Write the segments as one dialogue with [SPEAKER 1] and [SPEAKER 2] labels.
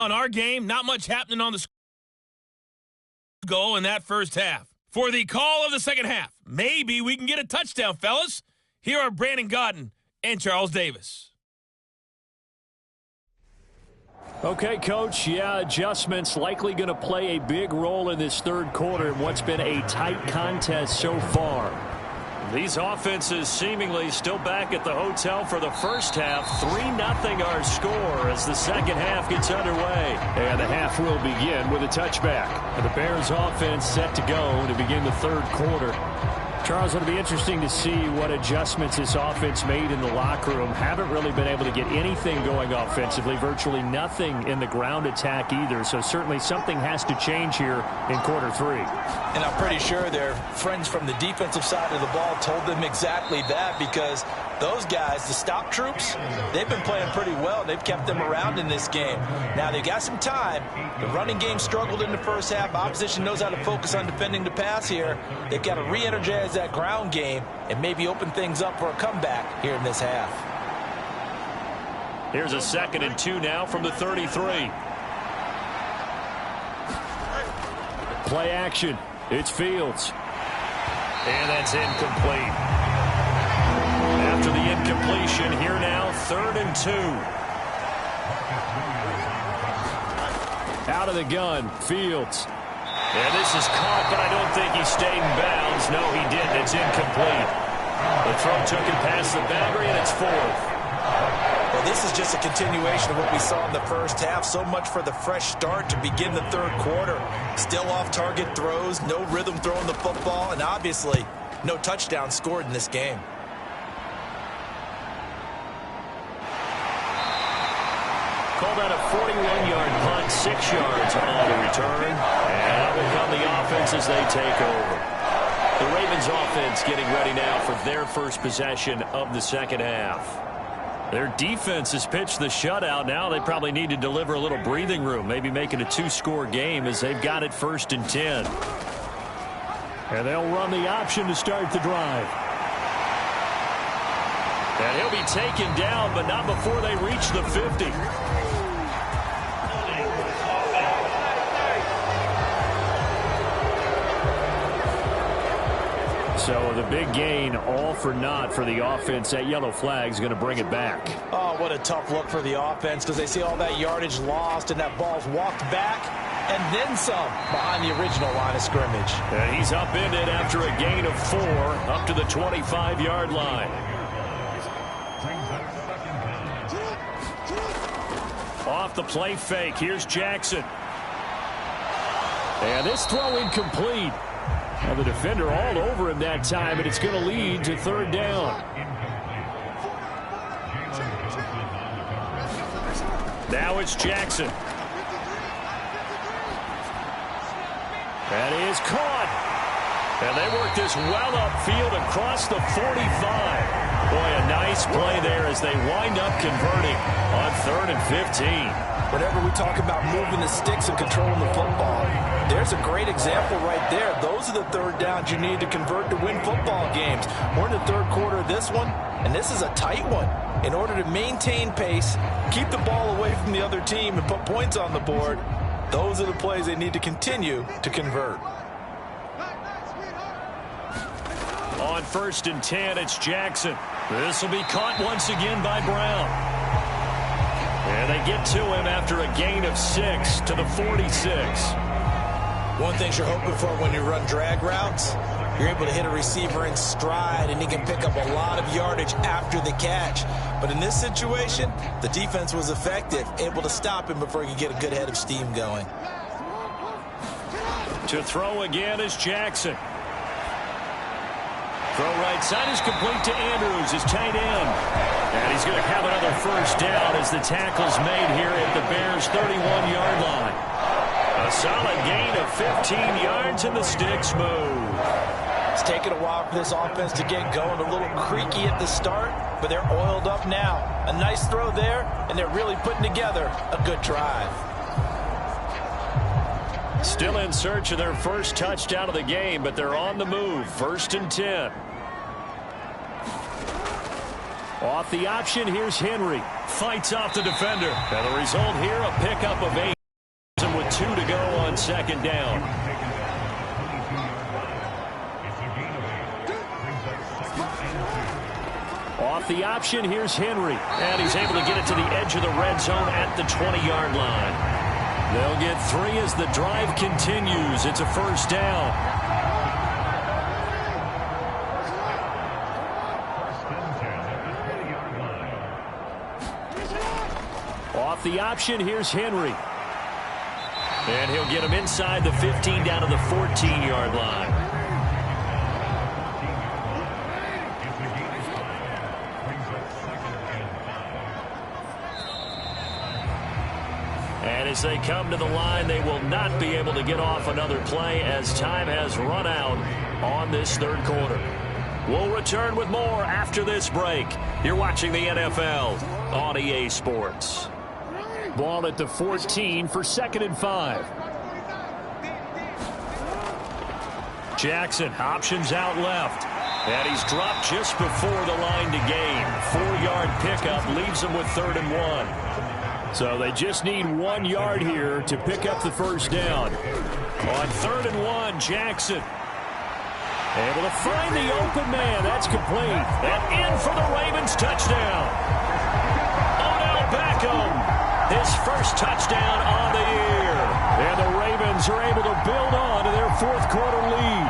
[SPEAKER 1] On our game, not much happening on the goal in that first half. For the call of the second half, maybe we can get a touchdown, fellas. Here are Brandon Godden and Charles Davis.
[SPEAKER 2] Okay, Coach, adjustments likely going to play a big role in this third quarter in what's been a tight contest so far. These offenses seemingly still back at the hotel for the first half. 3-0 our score as the second half gets underway. And the half will begin with a touchback. The Bears offense set to go to begin the third quarter. Charles, it'll be interesting to see what adjustments this offense made in the locker room. Haven't really been able to get anything going offensively. Virtually nothing in the ground attack either. So certainly something has to change here in quarter three.
[SPEAKER 3] And I'm pretty sure their friends from the defensive side of the ball told them exactly that, because those guys, the stop troops, they've been playing pretty well. They've kept them around in this game. Now, they've got some time. The running game struggled in the first half. Opposition knows how to focus on defending the pass here. They've got to re-energize that ground game and maybe open things up for a comeback here in this half.
[SPEAKER 2] Here's a 2nd and 2 now from the 33. Play action. It's Fields. And that's incomplete. After the incompletion, here now, 3rd and 2. Out of the gun, Fields. And this is caught, but I don't think he stayed in bounds. No, he didn't. It's incomplete. The throw took him past the boundary, and it's 4th.
[SPEAKER 3] Well, this is just a continuation of what we saw in the first half. So much for the fresh start to begin the third quarter. Still off-target throws, no rhythm throwing the football, and obviously no touchdown scored in this game.
[SPEAKER 2] Called out a 41-yard punt, 6 yards on the return. And out will come the offense as they take over. The Ravens offense getting ready now for their first possession of the second half. Their defense has pitched the shutout. Now they probably need to deliver a little breathing room, maybe make it a 2-score game as they've got it 1st and 10. And they'll run the option to start the drive. And he'll be taken down, but not before they reach the 50. So the big gain, all for naught for the offense. That yellow flag is going to bring it back.
[SPEAKER 3] Oh, what a tough look for the offense, because they see all that yardage lost and that ball's walked back and then some behind the original line of scrimmage.
[SPEAKER 2] And he's upended after a gain of 4 up to the 25-yard line. Off the play fake, here's Jackson. And this throw incomplete. Now the defender all over him that time, and it's going to lead to 3rd down. Now it's Jackson. That is caught. And they work this well upfield across the 45. Boy, a nice play there as they wind up converting on 3rd and 15.
[SPEAKER 3] Whenever we talk about moving the sticks and controlling the football, there's a great example right there. Those are the 3rd downs you need to convert to win football games. We're in the third quarter of this one, and this is a tight one. In order to maintain pace, keep the ball away from the other team, and put points on the board, those are the plays they need to continue to convert.
[SPEAKER 2] On 1st and 10, it's Jackson. This will be caught once again by Brown. And they get to him after a gain of 6 to the 46.
[SPEAKER 3] One thing you're hoping for when you run drag routes, you're able to hit a receiver in stride, and he can pick up a lot of yardage after the catch. But in this situation, the defense was effective, able to stop him before he could get a good head of steam going.
[SPEAKER 2] To throw again is Jackson. Throw right side is complete to Andrews, his tight end. And he's going to have another 1st down as the tackle's made here at the Bears' 31-yard line. A solid gain of 15 yards, and the sticks move.
[SPEAKER 3] It's taken a while for this offense to get going. A little creaky at the start, but they're oiled up now. A nice throw there, and they're really putting together a good drive.
[SPEAKER 2] Still in search of their first touchdown of the game, but they're on the move. 1st and 10. Off the option, here's Henry. Fights off the defender. And the result here, a pickup of 8. With 2 to go on second down. Off the option, here's Henry. And he's able to get it to the edge of the red zone at the 20-yard line. They'll get 3 as the drive continues. It's a first down. Off the option, here's Henry. And he'll get him inside the 15 down to the 14-yard line. And as they come to the line, they will not be able to get off another play as time has run out on this third quarter. We'll return with more after this break. You're watching the NFL on EA Sports. Ball at the 14 for 2nd and 5. Jackson options out left. And he's dropped just before the line to gain. 4-yard pickup leaves him with 3rd and 1. So they just need 1 yard here to pick up the first down. On 3rd and 1, Jackson. Able to find the open man. That's complete. And in for the Ravens touchdown. Odell Beckham. His first touchdown on the year. And the Ravens are able to build on to their 4th quarter lead.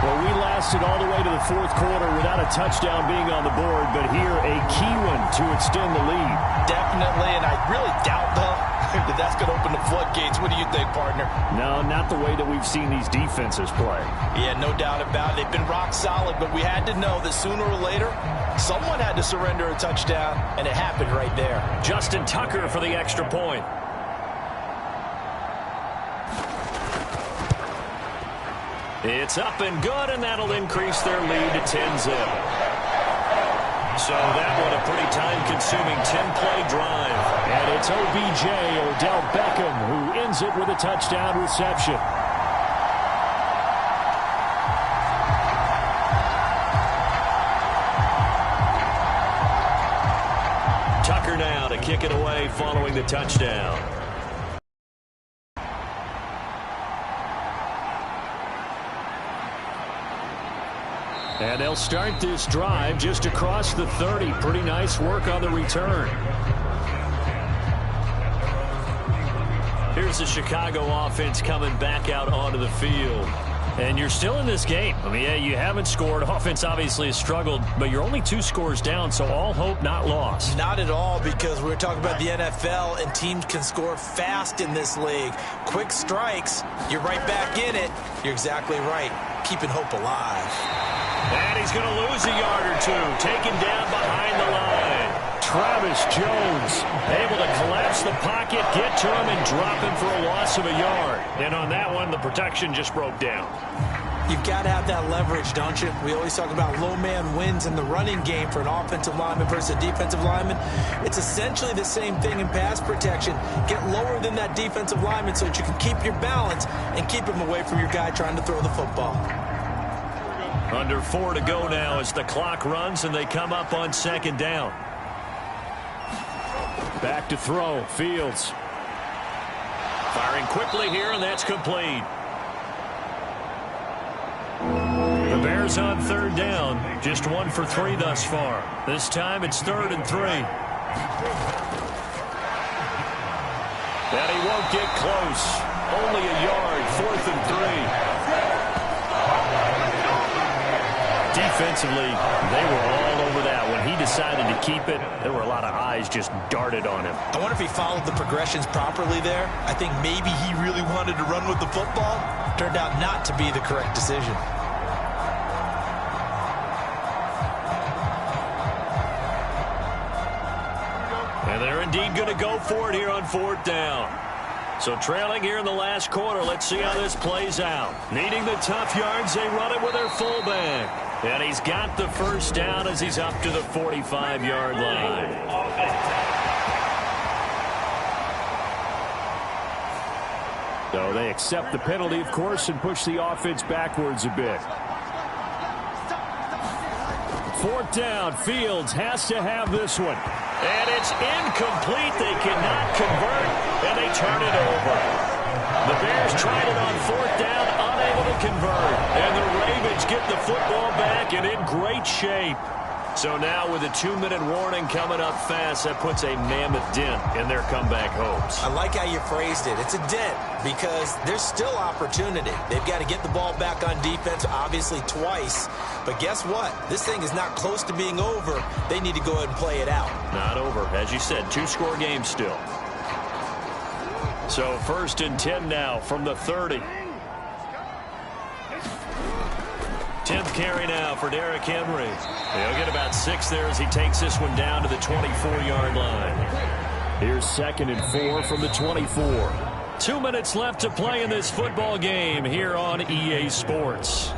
[SPEAKER 2] Well, we lasted all the way to the 4th quarter without a touchdown being on the board, but here a key one to extend the lead. Definitely, and I really doubt, though, that that's going to open the floodgates. What do you think, partner? No, not the way that we've seen these defenses play. Yeah, no doubt about it. They've been rock solid, but we had to know that sooner or later, someone had to surrender a touchdown, and it happened right there. Justin Tucker for the extra point. It's up and good, and that'll increase their lead to 10-zip. So that one a pretty time-consuming 10-play drive. And it's OBJ, Odell Beckham, who ends it with a touchdown reception. Tucker now to kick it away following the touchdown. And they'll start this drive just across the 30. Pretty nice work on the return. Here's the Chicago offense coming back out onto the field. And you're still in this game. I mean, yeah, you haven't scored. Offense obviously has struggled, but you're only 2 scores down, so all hope not lost. Not at all, because we're talking about the NFL, and teams can score fast in this league. Quick strikes, you're right back in it. You're exactly right. Keeping hope alive. And he's going to lose a yard or 2, taken down behind the line. Travis Jones able to collapse the pocket, get to him, and drop him for a loss of a yard. And on that one, the protection just broke down. You've got to have that leverage, don't you? We always talk about low man wins in the running game for an offensive lineman versus a defensive lineman. It's essentially the same thing in pass protection. Get lower than that defensive lineman so that you can keep your balance and keep him away from your guy trying to throw the football. Under 4 to go now as the clock runs and they come up on 2nd down. Back to throw, Fields. Firing quickly here, and that's complete. The Bears on 3rd down. Just 1 for 3 thus far. This time it's 3rd and 3. And he won't get close. Only a yard, 4th and 3. Defensively, they were all over that. When he decided to keep it, there were a lot of eyes just darted on him. I wonder if he followed the progressions properly there. I think maybe he really wanted to run with the football. Turned out not to be the correct decision. And they're indeed going to go for it here on 4th down. So trailing here in the last quarter, let's see how this plays out. Needing the tough yards, they run it with their fullback. And he's got the first down as he's up to the 45-yard line. So they accept the penalty, of course, and push the offense backwards a bit. 4th down. Fields has to have this one. And it's incomplete. They cannot convert, and they turn it over. The Bears tried it on 4th down, unable to convert. And the Ravens get the football back and in great shape. So now with a 2-minute warning coming up fast, that puts a mammoth dent in their comeback hopes.
[SPEAKER 3] I like how you phrased it. It's a dent because there's still opportunity. They've got to get the ball back on defense, obviously twice. But guess what? This thing is not close to being over. They need to go ahead and play it out.
[SPEAKER 2] Not over. As you said, 2-score game still. So 1st and 10 now from the 30. 10th carry now for Derrick Henry. He'll get about 6 there as he takes this one down to the 24-yard line. Here's 2nd and 4 from the 24. 2 minutes left to play in this football game here on EA Sports.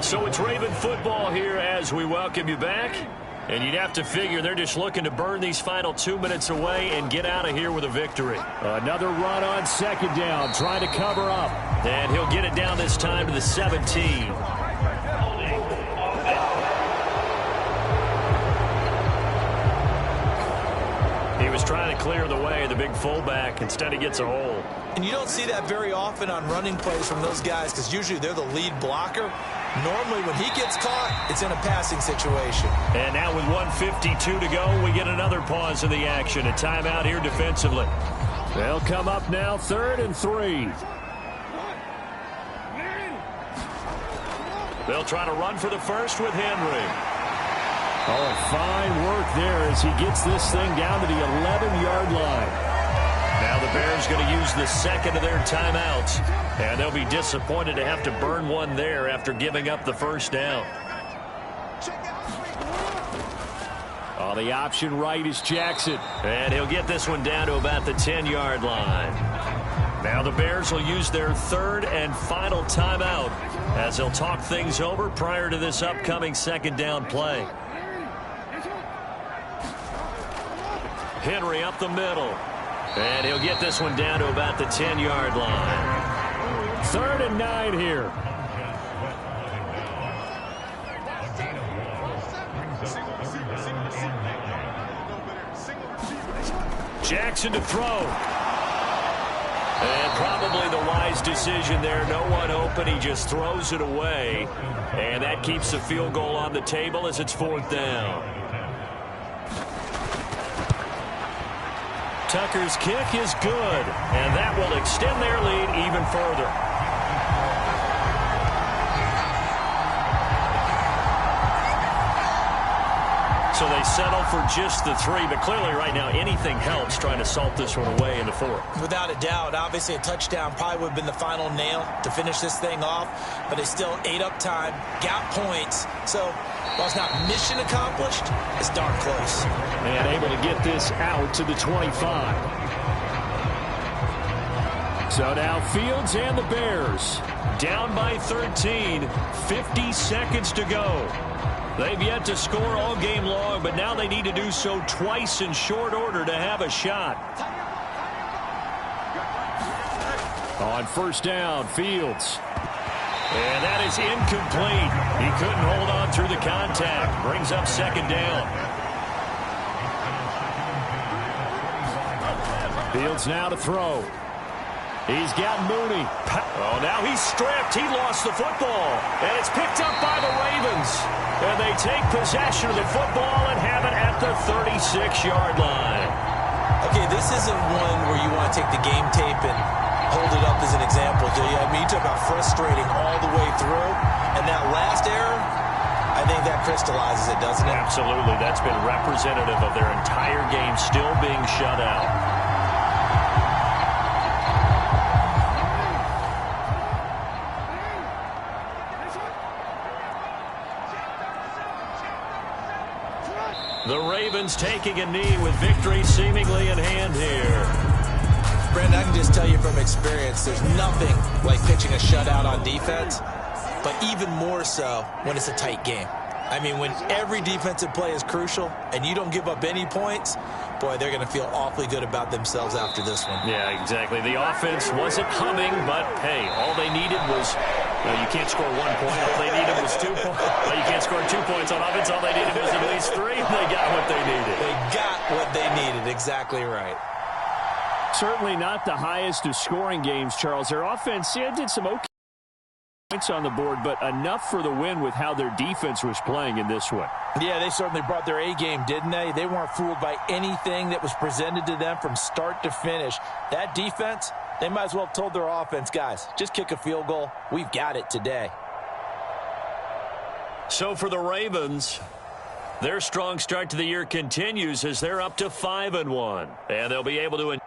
[SPEAKER 2] So it's Raven football here as we welcome you back. And you'd have to figure they're just looking to burn these final 2 minutes away and get out of here with a victory. Another run on 2nd down, trying to cover up. And he'll get it down this time to the 17. He was trying to clear the way, the big fullback. Instead, he gets a hole.
[SPEAKER 3] And you don't see that very often on running plays from those guys because usually they're the lead blocker. Normally, when he gets caught, it's in a passing situation.
[SPEAKER 2] And now with 1:52 to go, we get another pause in the action. A timeout here defensively. They'll come up now 3rd and 3. They'll try to run for the first with Henry. Oh, fine work there as he gets this thing down to the 11-yard line. Now the Bears going to use the 2nd of their timeouts, and they'll be disappointed to have to burn one there after giving up the 1st down. On the option right is Jackson, and he'll get this one down to about the 10-yard line. Now the Bears will use their 3rd and final timeout as they'll talk things over prior to this upcoming 2nd down play. Henry up the middle. And he'll get this one down to about the 10-yard line. 3rd and 9 here. Jackson to throw. And probably the wise decision there. No one open. He just throws it away. And that keeps the field goal on the table as it's 4th down. Tucker's kick is good, and that will extend their lead even further. So they settle for just the 3, but clearly right now anything helps trying to salt this one away in the 4th.
[SPEAKER 3] Without a doubt, obviously a touchdown probably would have been the final nail to finish this thing off, but they still ate up time, got points, so while it's not mission accomplished, it's darn close.
[SPEAKER 2] And able to get this out to the 25. So now Fields and the Bears down by 13, 50 seconds to go. They've yet to score all game long, but now they need to do so twice in short order to have a shot. On 1st down, Fields. And that is incomplete. He couldn't hold on through the contact. Brings up 2nd down. Fields now to throw. He's got Mooney. Oh, now he's stripped. He lost the football. And it's picked up by the Ravens. And they take possession of the football and have it at the 36-yard line.
[SPEAKER 3] Okay, this isn't one where you want to take the game tape and hold it up as an example, do you? I mean, you talk about frustrating all the way through. And that last error, I think that crystallizes it, doesn't it?
[SPEAKER 2] Absolutely. That's been representative of their entire game still being shut out. The Ravens taking a knee with victory seemingly in hand here.
[SPEAKER 3] Brandon, I can just tell you from experience, there's nothing like pitching a shutout on defense, but even more so when it's a tight game. I mean, when every defensive play is crucial and you don't give up any points, boy, they're going to feel awfully good about themselves after this one.
[SPEAKER 2] Yeah, exactly. The offense wasn't humming, but, hey, all they needed was Now, you can't score 1 point. All they needed was 2 points. Well, you can't score 2 points on offense. All they needed was at least 3. They got what they needed.
[SPEAKER 3] They got what they needed. Exactly right.
[SPEAKER 2] Certainly not the highest of scoring games, Charles. Their offense did some okay points on the board, but enough for the win with how their defense was playing in this one.
[SPEAKER 3] Yeah, they certainly brought their A game, didn't they? They weren't fooled by anything that was presented to them from start to finish. That defense, they might as well have told their offense, guys, just kick a field goal. We've got it today.
[SPEAKER 2] So for the Ravens, their strong start to the year continues as they're up to 5-1. And they'll be able to